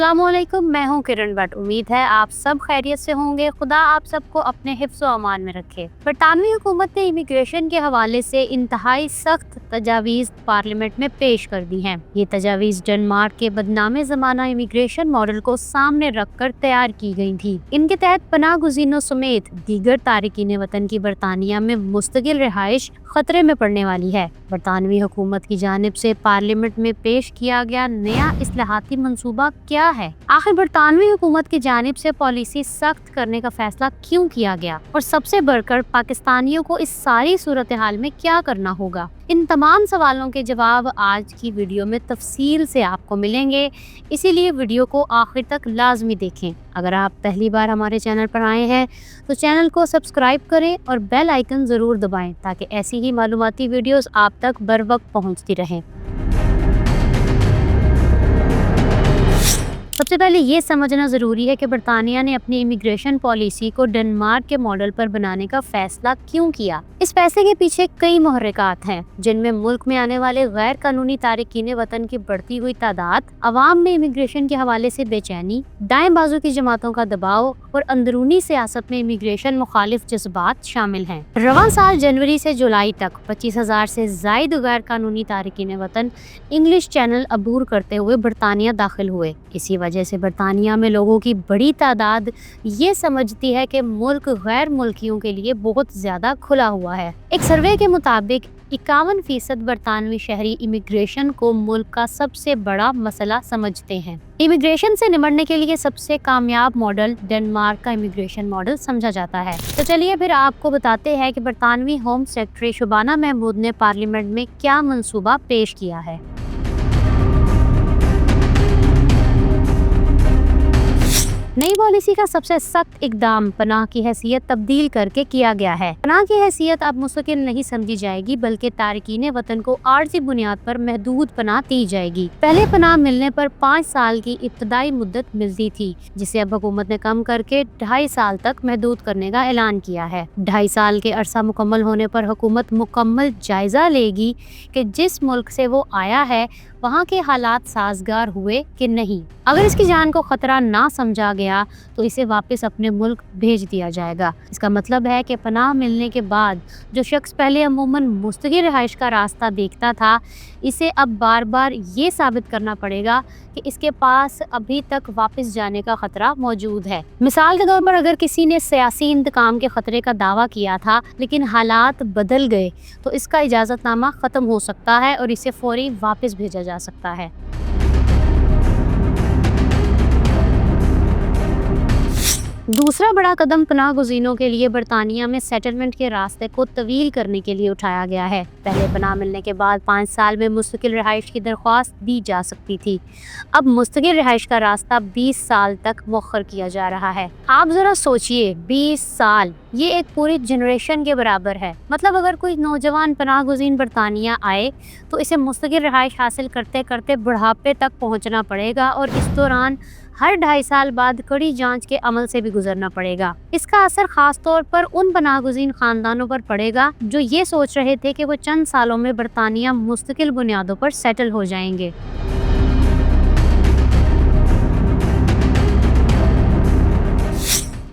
अस्सलाम वालेकुम, मैं हूँ किरण भट्ट। उम्मीद है आप सब खैरियत से होंगे। खुदा आप सबको अपने हिफ्ज़ व अमान में रखे। बरतानवी हुकूमत ने इमिग्रेशन के हवाले से इंतहाई सख्त तजावीज़ पार्लियामेंट में पेश कर दी हैं। ये तजावीज़ डेनमार्क के बदनामे ज़माना इमिग्रेशन मॉडल को सामने रखकर तैयार की गई थी। इनके तहत पनाह गुज़ीनों समेत दीगर तारिकीन वतन की बरतानिया में मुस्तकिल रिहाइश खतरे में पड़ने वाली है। बरतानवी हुकूमत की जानिब से पार्लियामेंट में पेश किया गया नया इस्लाहाती मंसूबा क्या है? आखिर बरतानवी हुकूमत की जानिब से पॉलिसी सख्त करने का फैसला क्यों किया गया और सबसे बढ़कर पाकिस्तानियों को इस सारी सूरत हाल में क्या करना होगा? इन तमाम सवालों के जवाब आज की वीडियो में तफसील से आपको मिलेंगे, इसीलिए वीडियो को आखिर तक लाजमी देखें। अगर आप पहली बार हमारे चैनल पर आए हैं तो चैनल को सब्सक्राइब करें और बेल आइकन ज़रूर दबाएं ताकि ऐसी ही मालूमाती वीडियोस आप तक बर वक्त पहुँचती रहें। सबसे पहले ये समझना ज़रूरी है कि बरतानिया ने अपनी इमिग्रेशन पॉलिसी को डेनमार्क के मॉडल पर बनाने का फैसला क्यों किया। इस फैसले के पीछे कई मुहर्रिकात हैं, जिनमें मुल्क में आने वाले गैर कानूनी तारिकीन वतन की बढ़ती हुई तादाद, अवाम में इमिग्रेशन के हवाले से बेचैनी, दाएं बाजू की जमातों का दबाव और अंदरूनी सियासत में इमिग्रेशन मुखालिफ जज्बात शामिल हैं। रवां साल जनवरी से जुलाई तक 25,000 से जायद गैर कानूनी तारिकीन वतन इंग्लिश चैनल अबूर करते हुए बरतानिया दाखिल हुए। इसी वजह से बरतानिया में लोगों की बड़ी तादाद ये समझती है कि मुल्क गैर मुल्कियों के लिए बहुत ज्यादा खुला हुआ है। एक सर्वे के मुताबिक 51% बरतानवी शहरी इमिग्रेशन को मुल्क का सबसे बड़ा मसला समझते हैं। इमिग्रेशन से निपटने के लिए सबसे कामयाब मॉडल डेनमार्क का इमिग्रेशन मॉडल समझा जाता है। तो चलिए फिर आपको बताते हैं कि बरतानवी होम सेक्रेटरी शुबाना महमूद ने पार्लियामेंट में क्या मंसूबा पेश किया है। नई पॉलिसी का सबसे सख्त इकदाम पनाह की हैसियत तब्दील करके किया गया है। पनाह की हैसियत अब मुस्तकिल नहीं समझी जाएगी, बल्कि तारकीन वतन को आर्जी बुनियाद पर महदूद पनाह दी जाएगी। पहले पनाह मिलने पर 5 साल की इब्तदाई मुद्दत मिलती थी, जिसे अब हुकूमत ने कम करके 2.5 साल तक महदूद करने का ऐलान किया है। 2.5 साल के अरसा मुकम्मल होने पर हुकूमत मुकम्मल जायजा लेगी कि जिस मुल्क से वो आया है वहाँ के हालात साजगार हुए कि नहीं। अगर इसकी जान को खतरा ना समझा गया तो इसे वापस अपने मुल्क भेज दिया जाएगा। इसका मतलब है कि पनाह मिलने के बाद जो शख्स पहले अमूमन मुस्तकिल रिहाइश का रास्ता देखता था, इसे अब बार बार ये साबित करना पड़ेगा कि इसके पास अभी तक वापस जाने का खतरा मौजूद है। मिसाल के तौर पर अगर किसी ने सियासी इंतकाम के खतरे का दावा किया था लेकिन हालात बदल गए तो इसका इजाज़तनामा ख़त्म हो सकता है और इसे फौरी वापस भेजा जा सकता है। दूसरा बड़ा कदम पनाह गुज़ीनों के लिए बरतानिया में सेटलमेंट के रास्ते को तवील करने के लिए उठाया गया है। पहले पनाह मिलने के बाद 5 साल में मुस्तकिल रिहाइश की दरख्वास्त दी जा सकती थी। अब मुस्तकिल रिहाइश का रास्ता 20 साल तक मुअख्खर किया जा रहा है। आप ज़रा सोचिए, 20 साल, ये एक पूरी जनरेशन के बराबर है। मतलब अगर कोई नौजवान पनाह गुज़ीन बरतानिया आए तो इसे मुस्तकिल रिहाइश हासिल करते करते बुढ़ापे तक पहुँचना पड़ेगा और इस दौरान हर 2.5 साल बाद कड़ी जांच के अमल से भी गुजरना पड़ेगा। इसका असर खास तौर पर उन पनाह गुज़ीन खानदानों पर पड़ेगा जो ये सोच रहे थे कि वो चंद सालों में बरतानिया मुस्तकिल बुनियादों पर सेटल हो जाएंगे।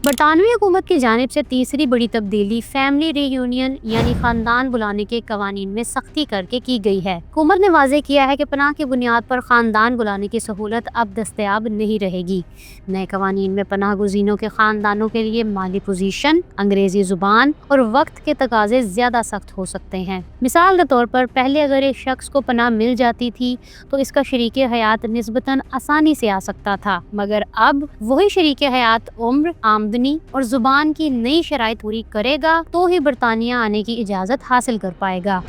बरतानवी हुकूमत की जानिब से तीसरी बड़ी तब्दीली फैमिली रीयूनियन यानी खानदान बुलाने के कवानीन में सख्ती करके की गई है। हुकूमत ने वाज़ेह किया है कि पनाह की बुनियाद पर खानदान बुलाने की सहूलत अब दस्तयाब नहीं रहेगी। नए कवानीन में पनाह गुज़ीनों के खानदानों के लिए माली पोजीशन, अंग्रेजी ज़ुबान और वक्त के तकाज़े ज़्यादा सख्त हो सकते हैं। मिसाल के तौर पर पहले अगर एक शख्स को पनाह मिल जाती थी तो इसका शरीके हयात निस्बतन आसानी से आ सकता था, मगर अब वही शरीके हयात उम्र, आमदनी और जुबान की नई शराइत पूरी करेगा तो ही बरतानिया आने की इजाज़त हासिल कर पाएगा।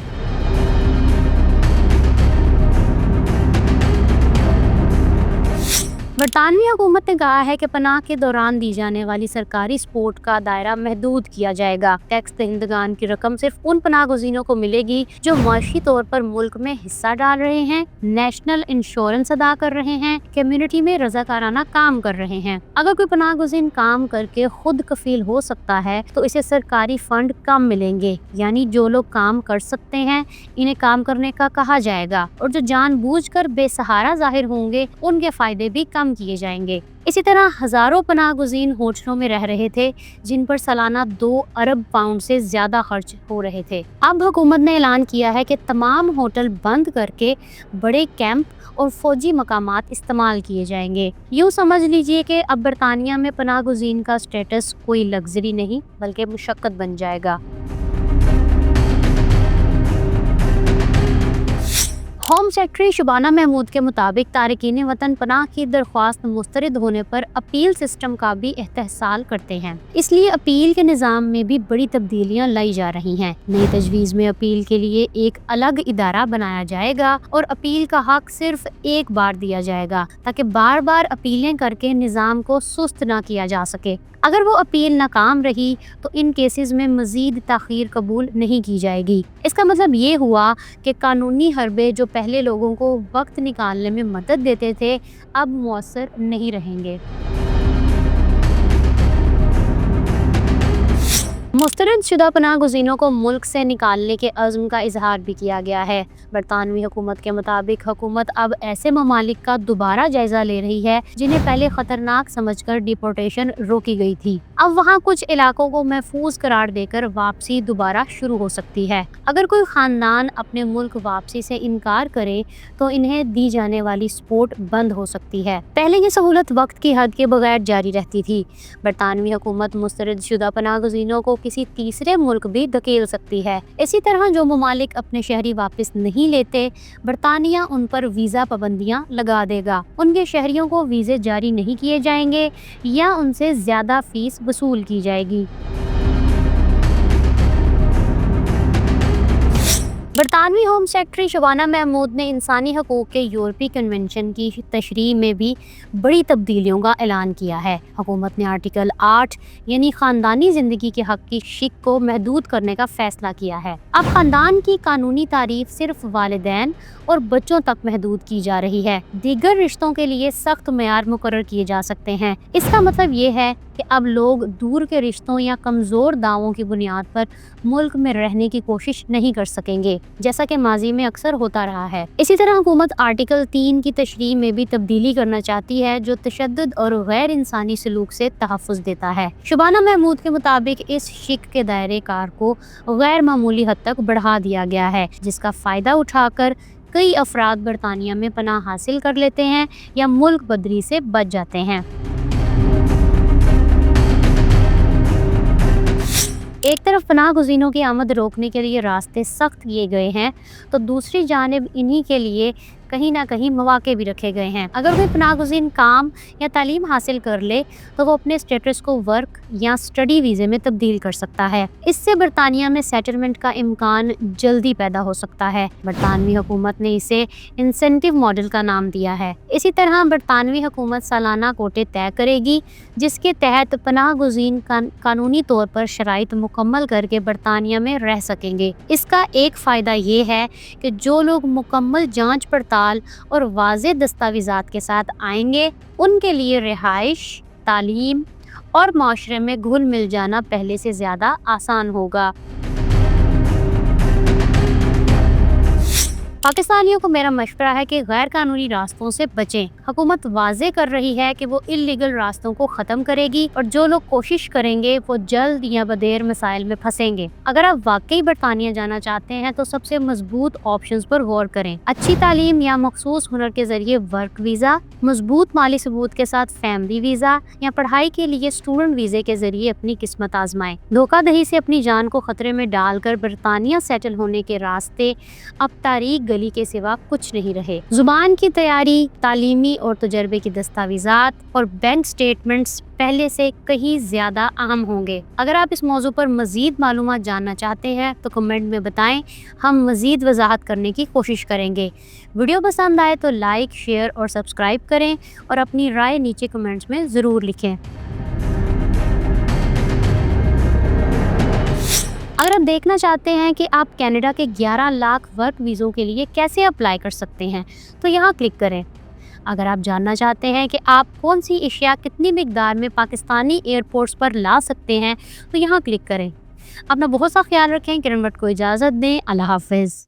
बरतानवी हुकूमत ने कहा है कि पनाह के दौरान दी जाने वाली सरकारी सपोर्ट का दायरा महदूद किया जाएगा। टैक्स दहिंदगान की रकम सिर्फ उन पनाह गुज़ीनों को मिलेगी जो माशी तौर पर मुल्क में हिस्सा डाल रहे हैं, नेशनल इंश्योरेंस अदा कर रहे हैं, कम्युनिटी में रज़ाकाराना काम कर रहे हैं। अगर कोई पनाह गुज़ीन काम करके खुद कफील हो सकता है तो इसे सरकारी फंड कम मिलेंगे, यानी जो लोग काम कर सकते हैं इन्हें काम करने का कहा जाएगा और जो जानबूझकर बेसहारा जाहिर होंगे उनके फायदे भी कम ختم کیے جائیں گے۔ اسی طرح ہزاروں پناہ گزین ہوٹلوں میں رہ رہے تھے جن پر سالانہ 2 ارب پاؤنڈ سے زیادہ خرچ ہو رہے تھے۔ اب حکومت نے اعلان کیا ہے کہ تمام ہوٹل بند کر کے بڑے کیمپ اور فوجی مقامات استعمال کیے جائیں گے۔ یوں سمجھ لیجئے کہ اب برطانیہ میں پناہ گزین کا سٹیٹس کوئی لگژری نہیں بلکہ مشقت بن جائے گا۔ ہوم سیکرٹری شبانہ محمود کے مطابق تارکین وطن پناہ کی درخواست مسترد ہونے پر اپیل سسٹم کا بھی استحصال کرتے ہیں، اس لیے اپیل کے نظام میں بھی بڑی تبدیلیاں لائی جا رہی ہیں۔ نئی تجویز میں اپیل کے لیے ایک الگ ادارہ بنایا جائے گا اور اپیل کا حق صرف ایک بار دیا جائے گا تاکہ بار بار اپیلیں کر کے نظام کو سست نہ کیا جا سکے۔ اگر وہ اپیل ناکام رہی تو ان کیسز میں مزید تاخیر قبول نہیں کی جائے گی۔ اس کا مطلب یہ ہوا کہ قانونی حربے جو پہلے لوگوں کو وقت نکالنے میں مدد دیتے تھے اب مؤثر نہیں رہیں گے۔ مسترد شدہ پناہ گزینوں کو ملک سے نکالنے کے عزم کا اظہار بھی کیا گیا ہے۔ برطانوی حکومت کے مطابق حکومت اب ایسے ممالک کا دوبارہ جائزہ لے رہی ہے جنہیں پہلے خطرناک سمجھ کر ڈیپورٹیشن روکی گئی تھی۔ اب وہاں کچھ علاقوں کو محفوظ قرار دے کر واپسی دوبارہ شروع ہو سکتی ہے۔ اگر کوئی خاندان اپنے ملک واپسی سے انکار کرے تو انہیں دی جانے والی سپورٹ بند ہو سکتی ہے۔ پہلے یہ سہولت وقت کی حد کے بغیر جاری رہتی تھی۔ برطانوی حکومت مسترد شدہ پناہ گزینوں کو کسی تیسرے ملک بھی دھکیل سکتی ہے۔ اسی طرح جو ممالک اپنے شہری واپس نہیں لیتے، برطانیہ ان پر ویزا پابندیاں لگا دے گا، ان کے شہریوں کو ویزے جاری نہیں کیے جائیں گے یا ان سے زیادہ فیس وصول کی جائے گی۔ برطانوی ہوم سیکرٹری شبانہ محمود نے انسانی حقوق کے یورپی کنونشن کی تشریح میں بھی بڑی تبدیلیوں کا اعلان کیا ہے۔ حکومت نے آرٹیکل 8 یعنی خاندانی زندگی کے حق کی شق کو محدود کرنے کا فیصلہ کیا ہے۔ اب خاندان کی قانونی تعریف صرف والدین اور بچوں تک محدود کی جا رہی ہے۔ دیگر رشتوں کے لیے سخت معیار مقرر کیے جا سکتے ہیں۔ اس کا مطلب یہ ہے کہ اب لوگ دور کے رشتوں یا کمزور دعووں کی بنیاد پر ملک میں رہنے کی کوشش نہیں کر سکیں گے، جیسا کہ ماضی میں اکثر ہوتا رہا ہے۔ اسی طرح حکومت آرٹیکل 3 کی تشریح میں بھی تبدیلی کرنا چاہتی ہے جو تشدد اور غیر انسانی سلوک سے تحفظ دیتا ہے۔ شبانہ محمود کے مطابق اس شق کے دائرے کار کو غیر معمولی حد تک بڑھا دیا گیا ہے، جس کا فائدہ اٹھا کر کئی افراد برطانیہ میں پناہ حاصل کر لیتے ہیں یا ملک بدری سے بچ جاتے ہیں۔ ایک طرف پناہ گزینوں کی آمد روکنے کے لیے راستے سخت کیے گئے ہیں تو دوسری جانب انہی کے لیے کہیں نہ کہیں مواقع بھی رکھے گئے ہیں۔ اگر کوئی پناہ گزین کام یا تعلیم حاصل کر لے تو وہ اپنے سٹیٹس کو ورک یا سٹڈی ویزے میں تبدیل کر سکتا ہے۔ اس سے برطانیہ میں سیٹلمنٹ کا امکان جلدی پیدا ہو سکتا ہے۔ برطانوی حکومت نے اسے انسینٹیو ماڈل کا نام دیا ہے۔ اسی طرح برطانوی حکومت سالانہ کوٹے طے کرے گی جس کے تحت پناہ گزین قانونی طور پر شرائط مکمل کر کے برطانیہ میں رہ سکیں گے۔ اس کا ایک فائدہ یہ ہے کہ جو لوگ مکمل جانچ پڑتال اور واضح دستاویزات کے ساتھ آئیں گے ان کے لیے رہائش، تعلیم اور معاشرے میں گھل مل جانا پہلے سے زیادہ آسان ہوگا۔ پاکستانیوں کو میرا مشورہ ہے کہ غیر قانونی راستوں سے بچیں۔ حکومت واضح کر رہی ہے کہ وہ اللیگل راستوں کو ختم کرے گی اور جو لوگ کوشش کریں گے وہ جلد یا بدیر مسائل میں پھنسیں گے۔ اگر آپ واقعی برطانیہ جانا چاہتے ہیں تو سب سے مضبوط آپشنز پر غور کریں۔ اچھی تعلیم یا مخصوص ہنر کے ذریعے ورک ویزا، مضبوط مالی ثبوت کے ساتھ فیملی ویزا یا پڑھائی کے لیے اسٹوڈنٹ ویزے کے ذریعے اپنی قسمت آزمائیں۔ دھوکہ دہی سے اپنی جان کو خطرے میں ڈال کر برطانیہ سیٹل ہونے کے راستے اب تاریک گلی کے سوا کچھ نہیں رہے۔ زبان کی تیاری، تعلیمی اور تجربے کی دستاویزات اور بینک سٹیٹمنٹس پہلے سے کہیں زیادہ اہم ہوں گے۔ اگر آپ اس موضوع پر مزید معلومات جاننا چاہتے ہیں تو کمنٹ میں بتائیں، ہم مزید وضاحت کرنے کی کوشش کریں گے۔ ویڈیو پسند آئے تو لائک، شیئر اور سبسکرائب کریں اور اپنی رائے نیچے کمنٹس میں ضرور لکھیں۔ اگر آپ دیکھنا چاہتے ہیں کہ آپ کینیڈا کے 11 لاکھ ورک ویزوں کے لیے کیسے اپلائی کر سکتے ہیں تو یہاں کلک کریں۔ اگر آپ جاننا چاہتے ہیں کہ آپ کون سی اشیاء کتنی مقدار میں پاکستانی ایئرپورٹس پر لا سکتے ہیں تو یہاں کلک کریں۔ اپنا بہت سا خیال رکھیں۔ کرن بٹ کو اجازت دیں۔ اللہ حافظ۔